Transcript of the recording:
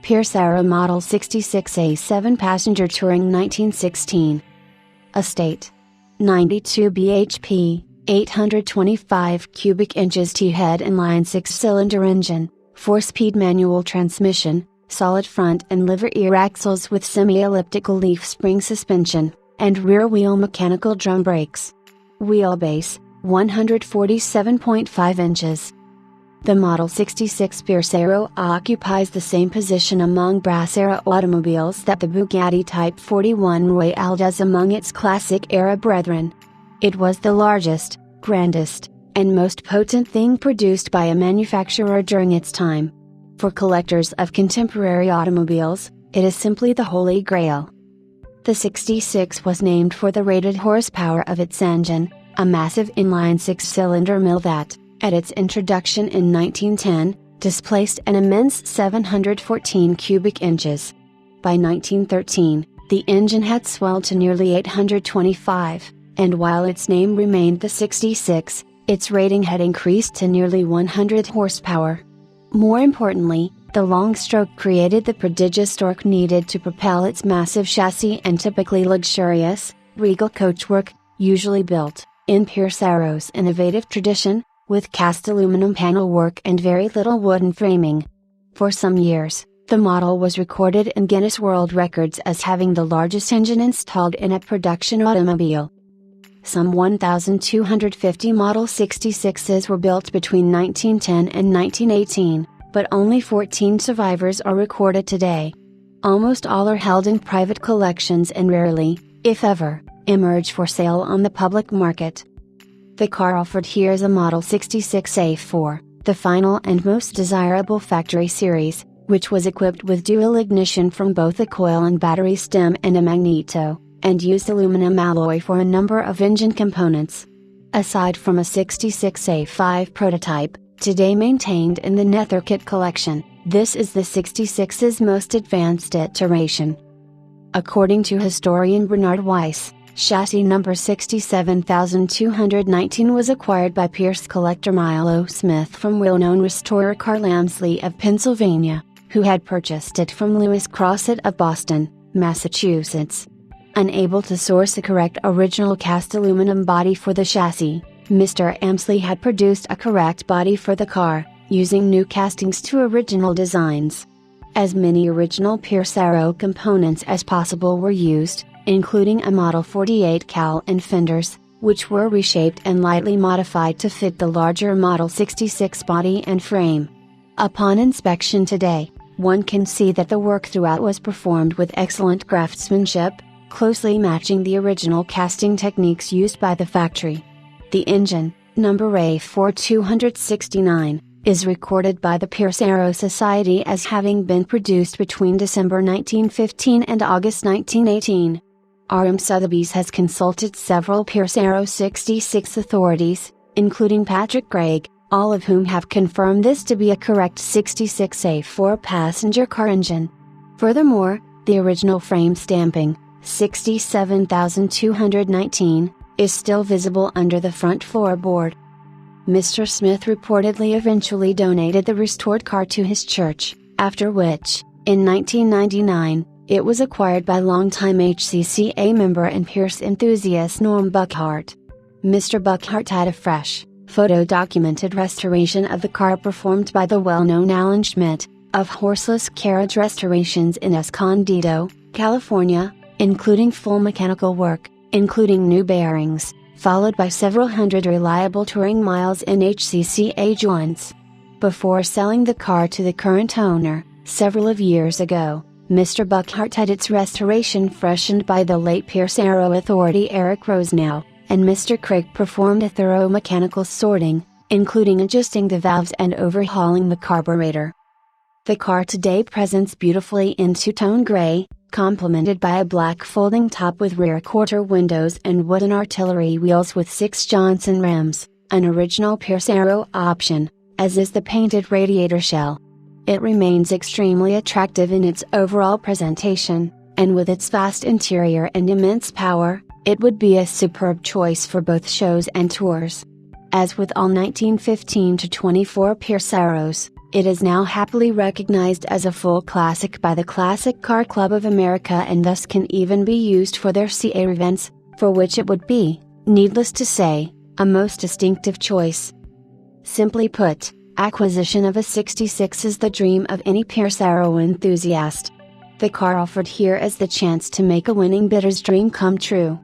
Pierce Arrow Model 66A7 Passenger Touring 1916. Estate. 92 bhp, 825 cubic inches T-head inline 6-cylinder engine, 4-speed manual transmission, solid front and liver axles with semi-elliptical leaf spring suspension, and rear wheel mechanical drum brakes. Wheelbase, 147.5 inches. The Model 66 Pierce Arrow occupies the same position among brass era automobiles that the Bugatti Type 41 Royale does among its classic era brethren. It was the largest, grandest, and most potent thing produced by a manufacturer during its time. For collectors of contemporary automobiles, it is simply the holy grail. The 66 was named for the rated horsepower of its engine, a massive inline 6-cylinder mill that, at its introduction in 1910, displaced an immense 714 cubic inches. By 1913, the engine had swelled to nearly 825, and while its name remained the 66, its rating had increased to nearly 100 horsepower. More importantly, the long stroke created the prodigious torque needed to propel its massive chassis and typically luxurious, regal coachwork, usually built, in Pierce Arrow's innovative tradition, with cast aluminum panel work and very little wooden framing. For some years, the model was recorded in Guinness World Records as having the largest engine installed in a production automobile. Some 1,250 Model 66s were built between 1910 and 1918, but only 14 survivors are recorded today. Almost all are held in private collections and rarely, if ever, emerge for sale on the public market. The car offered here is a Model 66A4, the final and most desirable factory series, which was equipped with dual ignition from both a coil and battery stem and a magneto, and used aluminum alloy for a number of engine components. Aside from a 66A5 prototype, today maintained in the Netherkit collection, this is the 66's most advanced iteration. According to historian Bernard Weiss, chassis number 67219 was acquired by Pierce collector Milo Smith from well-known restorer Carl Amsley of Pennsylvania, who had purchased it from Lewis Crossett of Boston, Massachusetts. Unable to source a correct original cast aluminum body for the chassis, Mr. Amsley had produced a correct body for the car, using new castings to original designs. As many original Pierce Arrow components as possible were used, including a Model 48 cowl and fenders, which were reshaped and lightly modified to fit the larger Model 66 body and frame. Upon inspection today, one can see that the work throughout was performed with excellent craftsmanship, closely matching the original casting techniques used by the factory. The engine, number A4269, is recorded by the Pierce Arrow Society as having been produced between December 1915 and August 1918. R.M. Sotheby's has consulted several Pierce Arrow 66 authorities, including Patrick Gregg, all of whom have confirmed this to be a correct 66A4 passenger car engine. Furthermore, the original frame stamping, 67219, is still visible under the front floorboard. Mr. Smith reportedly eventually donated the restored car to his church, after which, in 1999, it was acquired by longtime HCCA member and Pierce enthusiast Norm Buckhart. Mr. Buckhart had a fresh, photo-documented restoration of the car performed by the well-known Alan Schmidt, of Horseless Carriage Restorations in Escondido, California, including full mechanical work, including new bearings, followed by several hundred reliable touring miles in HCCA joints. Before selling the car to the current owner, several of years ago, Mr. Buckhart had its restoration freshened by the late Pierce Arrow authority Eric Rosenau, and Mr. Craig performed a thorough mechanical sorting, including adjusting the valves and overhauling the carburetor. The car today presents beautifully in two-tone gray, complemented by a black folding top with rear quarter windows and wooden artillery wheels with 6 Johnson rims, an original Pierce Arrow option, as is the painted radiator shell. It remains extremely attractive in its overall presentation, and with its vast interior and immense power, it would be a superb choice for both shows and tours. As with all 1915 to 24 Pierce Arrows, It is now happily recognized as a full classic by the Classic Car Club of America and thus can even be used for their CA events, for which it would be, needless to say, a most distinctive choice. Simply put, acquisition of a 66 is the dream of any Pierce Arrow enthusiast. The car offered here is the chance to make a winning bidder's dream come true.